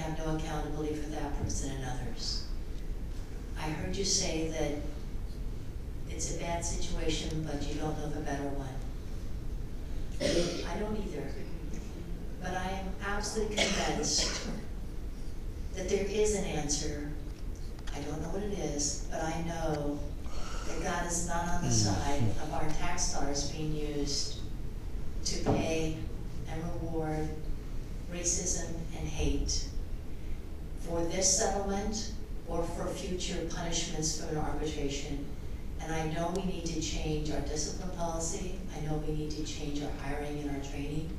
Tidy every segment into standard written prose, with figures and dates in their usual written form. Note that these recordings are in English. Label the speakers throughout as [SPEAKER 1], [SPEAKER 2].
[SPEAKER 1] have no accountability for that person and others. I heard you say that it's a bad situation, but you don't know of a better one. I don't either. But I am absolutely convinced that there is an answer. I don't know what it is, but I know that God is not on the side of our tax dollars being used to pay and reward racism and hate for this settlement or for future punishments from an arbitration. And I know we need to change our discipline policy. I know we need to change our hiring and our training,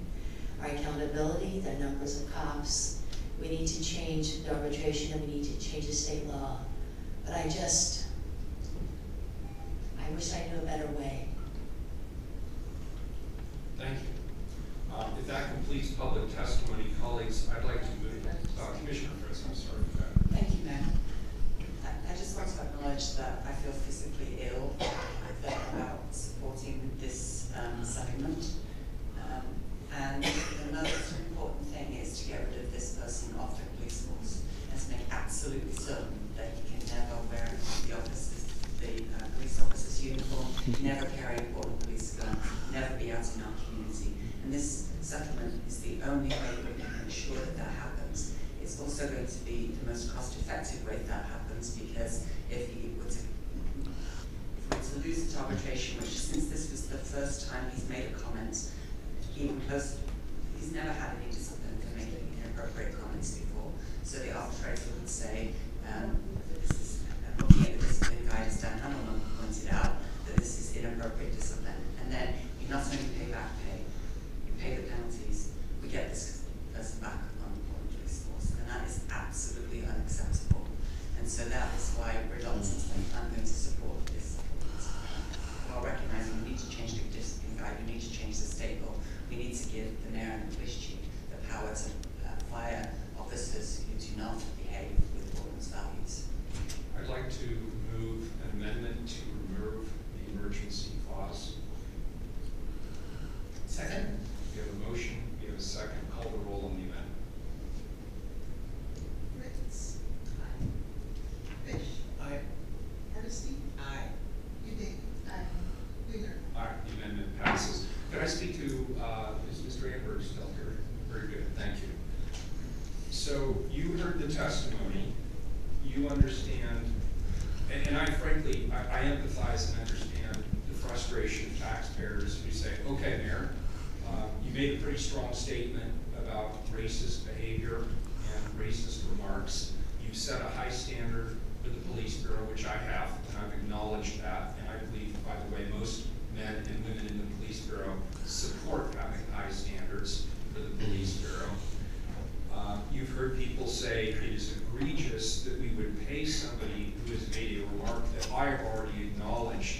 [SPEAKER 1] our accountability, the numbers of cops. We need to change the arbitration, and we need to change the state law. But I wish I knew a better way.
[SPEAKER 2] Thank you. If that completes public testimony, colleagues, I'd like to move. Commissioner Fritz, I'm sorry for that.
[SPEAKER 3] Thank you, Mayor. I just want to acknowledge that I feel physically ill about supporting this settlement. And the most important thing is to get rid of this person off the police force and to make absolutely certain that he can never wear the police officer's uniform, never carry a portable police gun, never be out in our community. And this settlement is the only way that we can ensure that that happens. It's also going to be the most cost-effective way that happens, because if we were to lose the arbitration, which since this was the first time he's made a comment, even close, he's never had any discipline for making inappropriate comments before. So the arbitrator would say, this is, looking at the discipline guide, as Dan Hamilton pointed out, that this is inappropriate discipline. And then you not only pay back pay, you pay the penalties, we get this person back on the police force. And that is absolutely unacceptable. And so that is why reluctantly I'm going to support this. While recognizing we need to change the discipline guide, we need to change the state law, we need to give the mayor and the police chief the power to fire officers who do not behave with ordinance values.
[SPEAKER 2] I'd like to move an amendment to remove the emergency clause.
[SPEAKER 4] Second.
[SPEAKER 2] We have a motion, we have a second. Call the roll on the amendment.
[SPEAKER 5] Ritz. Aye. Fish.
[SPEAKER 4] Aye.
[SPEAKER 5] Hardesty.
[SPEAKER 3] Aye.
[SPEAKER 5] Udine. Aye. Wheeler.
[SPEAKER 2] All right, the amendment passes. Could I speak to, is Mr. Amberg still here? Very good, thank you. So you heard the testimony, you understand, and I frankly, I empathize and understand the frustration of taxpayers who say, okay, Mayor, you made a pretty strong statement about racist behavior and racist remarks. You set a high standard for the police bureau, which I have, and I've acknowledged that, and I believe, by the way, most men and women in the police bureau support having high standards for the police bureau. You've heard people say it is egregious that we would pay somebody who has made a remark that I have already acknowledged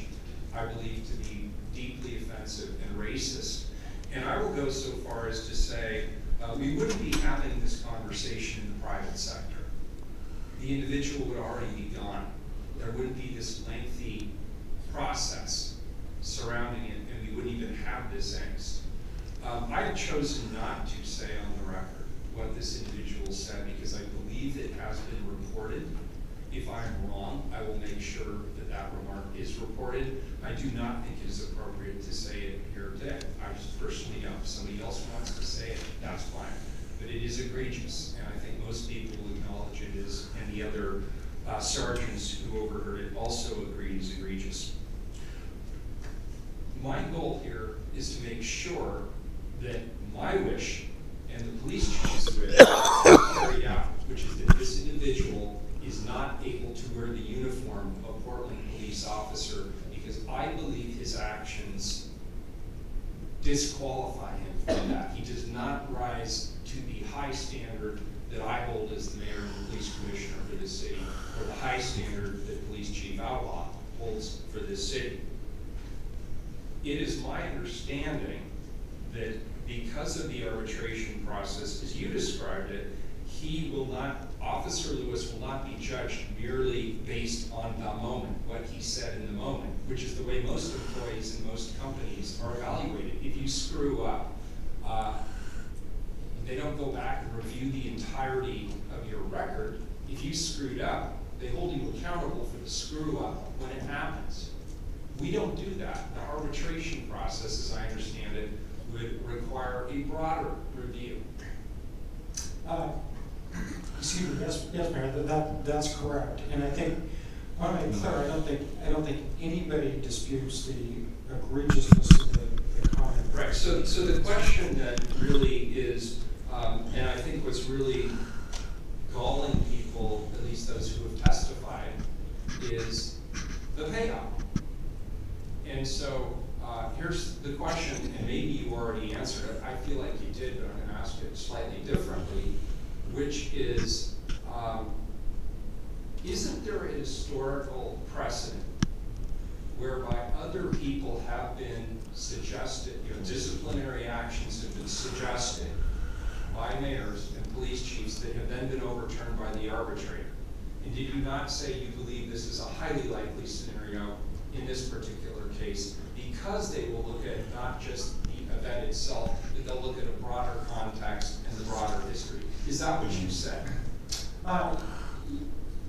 [SPEAKER 2] I believe to be deeply offensive and racist. And I will go so far as to say we wouldn't be having this conversation in the private sector. The individual would already be gone. There wouldn't be this lengthy process surrounding it, and we wouldn't even have this angst. I've chosen not to say on the record what this individual said because I believe it has been reported. If I'm wrong, I will make sure that that remark is reported. I do not think it is appropriate to say it here today. I just personally don't. If somebody else wants to say it, that's fine. But it is egregious, and I think most people will acknowledge it is, and the other sergeants who overheard it also agree it's egregious. My goal here is to make sure that my wish and the police chief's wish are carried out, which is that this individual is not able to wear the uniform of a Portland police officer because I believe his actions disqualify him from that. He does not rise to the high standard that I hold as the mayor and police commissioner for this city, or the high standard that Police Chief Outlaw holds for this city. It is my understanding that because of the arbitration process, as you described it, he will not, Officer Lewis will not be judged merely based on the moment, what he said in the moment, which is the way most employees in most companies are evaluated. If you screw up, They don't go back and review the entirety of your record. If you screwed up, they hold you accountable for the screw up when it happens. We don't do that. The arbitration process, as I understand it, would require a broader review.
[SPEAKER 4] Excuse me, yes, Mayor, that's correct. And I think, I want to make clear, I don't think anybody disputes the egregiousness of the comment.
[SPEAKER 2] Right, so the question then really is, and I think what's really galling people, at least those who have testified, is the payout. And so here's the question, and maybe you already answered it. I feel like you did, but I'm going to ask it slightly differently, which is, isn't there a historical precedent whereby other people have been suggested, disciplinary actions have been suggested by mayors and police chiefs that have then been overturned by the arbitrator? And did you not say you believe this is a highly likely scenario in this particular case, because they will look at not just the event itself, but they'll look at a broader context and the broader history? Is that what you said?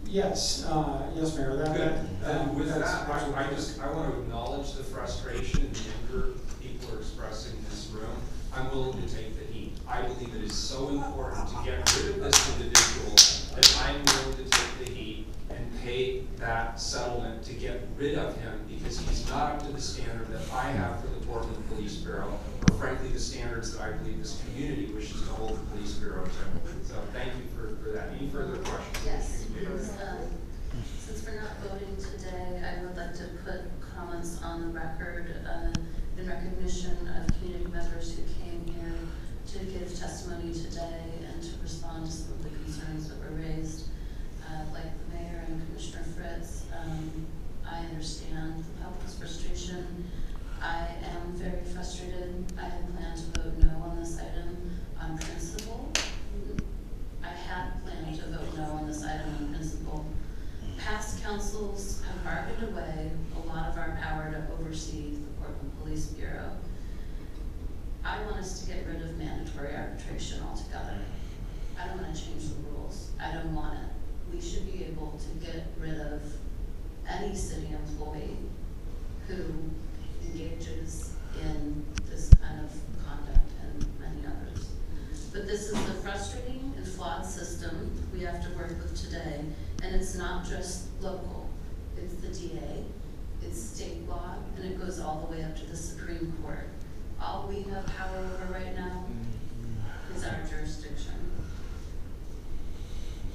[SPEAKER 4] Yes, yes, Mayor.
[SPEAKER 2] Good. And with that, I want to acknowledge the frustration and the anger people are expressing in this room. I'm willing to take the heat. I believe it is so important to get rid of this individual that I'm willing to take the heat and pay that settlement to get rid of him, because he's not up to the standard that I have for the Portland Police Bureau, or frankly the standards that I believe this community wishes to hold the Police Bureau to. So thank you for that. Any further questions?
[SPEAKER 6] Yes, since we're not voting today, I would like to put comments on the record in recognition of community members who came here to give testimony today and to respond to some of the concerns that were raised. Like the mayor and Commissioner Fritz, I understand the public's frustration. I am very frustrated. I had planned to vote no on this item on principle. I had planned to vote no on this item on principle. Past councils have bargained away a lot of our power to oversee the Portland Police Bureau. I want us to get rid of mandatory arbitration altogether. I don't want to change the rules. I don't want it. We should be able to get rid of any city employee who engages in this kind of conduct and many others. But this is the frustrating and flawed system we have to work with today, and it's not just local. It's the DA, it's state law, and it goes all the way up to the Supreme Court. All we have power over right now is our jurisdiction.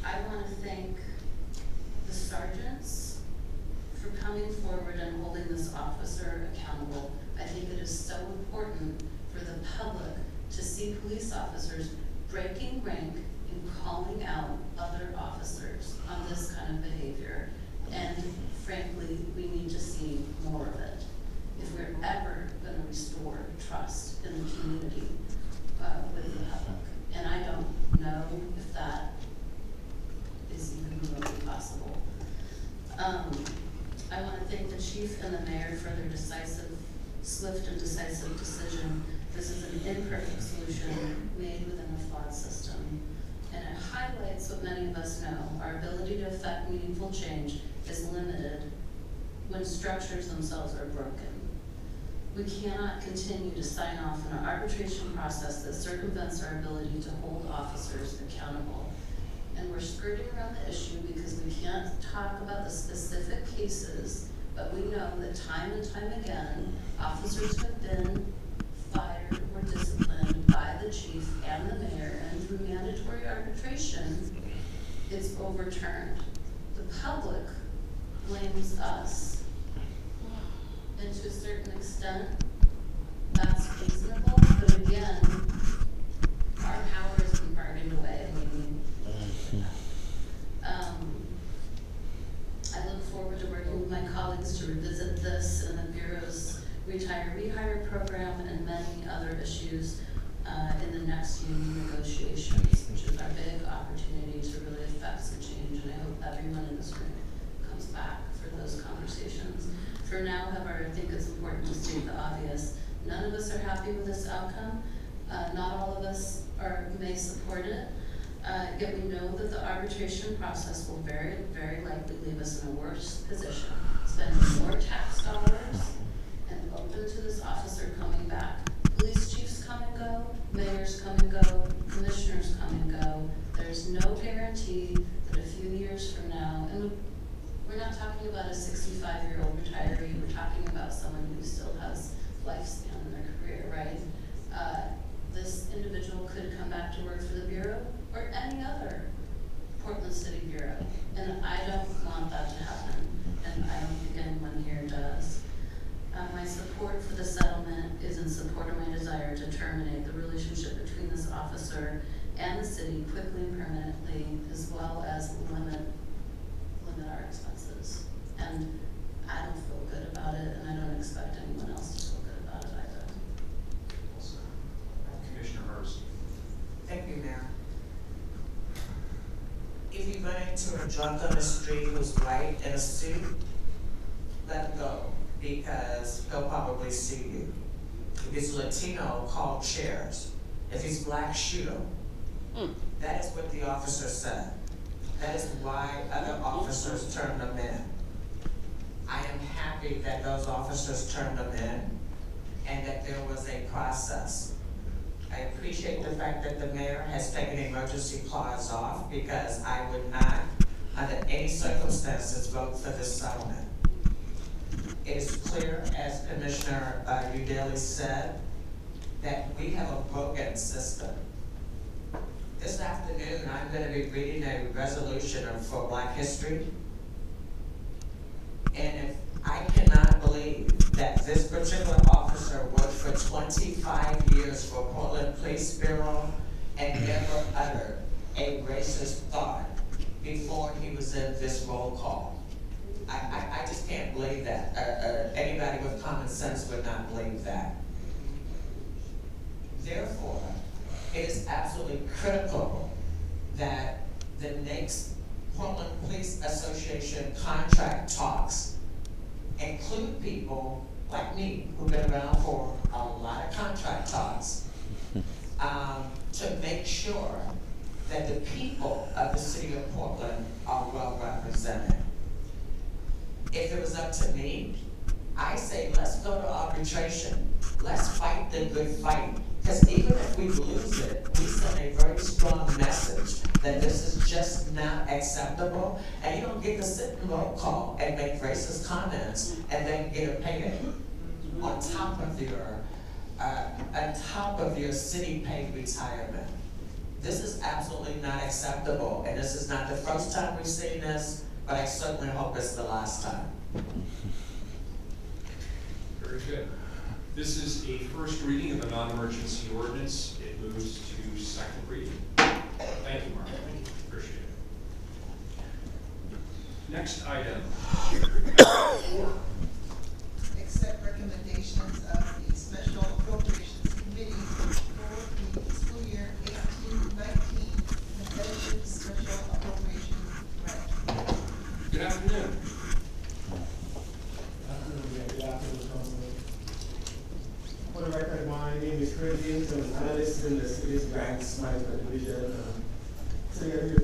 [SPEAKER 6] I want to thank the sergeants for coming forward and holding this officer accountable. I think it is so important for the public to see police officers breaking rank and calling out other officers on this kind of behavior. And frankly, we need to see more of it if we're ever going to restore trust in the community with the public. And I don't know if that is even remotely possible. I want to thank the chief and the mayor for their swift and decisive decision. This is an imperfect solution made within a flawed system. And it highlights what many of us know. Our ability to affect meaningful change is limited when structures themselves are broken. We cannot continue to sign off on an arbitration process that circumvents our ability to hold officers accountable. And we're skirting around the issue because we can't talk about the specific cases, but we know that time and time again, officers have been fired or disciplined by the chief and the mayor, and through mandatory arbitration, it's overturned. The public blames us, and to a certain extent, that's reasonable, but again, our power has been bargained away. I look forward to working with my colleagues to revisit this and the Bureau's retire-rehire program and many other issues in the next union negotiations, which is our big opportunity to really affect some change, and I hope everyone in this room comes back for those conversations. For now, however, I think it's important to state the obvious. None of us are happy with this outcome. Not all of us or may support it. Yet we know that the arbitration process will very, very likely leave us in a worse position, spending more tax dollars and open to this officer coming back. Police chiefs come and go, mayors come and go, commissioners come and go. There's no guarantee that a few years from now, and we're not talking about a 65-year-old retiree, we're talking about someone who still has lifespan in their career, right? This individual could come back to work for the Bureau or any other Portland City Bureau. And I don't want that to happen, and I don't think anyone here does. My support for the settlement is in support of my desire to terminate the relationship between this officer and the city quickly and permanently, as well as limit our expenses. And I don't feel good about it, and I don't expect anyone else to feel good about it either.
[SPEAKER 2] Commissioner Hurst.
[SPEAKER 7] Thank you, Mayor. If you run into a drunk on the street who's white in a suit, let him go, because he'll probably sue you. If he's Latino, call chairs. If he's black, shoot him. That is what the officer said. That is why other officers turned them in. I am happy that those officers turned them in and that there was a process. I appreciate the fact that the mayor has taken the emergency clause off, because I would not, under any circumstances, vote for this settlement. It is clear, as Commissioner Udaley said, that we have a broken system. This afternoon, I'm going to be reading a resolution for Black History. And if I cannot believe that this particular officer worked for 25 years for Portland Police Bureau and never uttered a racist thought before he was in this roll call. I just can't believe that. Anybody with common sense would not believe that. Therefore, it is absolutely critical that the next Portland Police Association contract talks include people like me, who've been around for a lot of contract talks, to make sure that the people of the city of Portland are well represented. If it was up to me, I say let's go to arbitration. Let's fight the good fight. Because even if we lose it, we send a very strong message that this is just not acceptable, and you don't get to sit in roll call and make racist comments and then get a payday on top of your city paid retirement. This is absolutely not acceptable, and this is not the first time we've seen this, but I certainly hope it's the last time.
[SPEAKER 2] Very good. This is a first reading of a non-emergency ordinance. It moves to second reading. Thank you, Mark. Appreciate it. Next item. 4.
[SPEAKER 5] Accept recommendations of the Special Appropriations Committee for the fiscal year 18-19 competitive special appropriations grant.
[SPEAKER 2] Good afternoon.
[SPEAKER 8] Good afternoon, Councilman. For the record, my name is Craig James. I'm an analyst in the city's grants management division. So you're here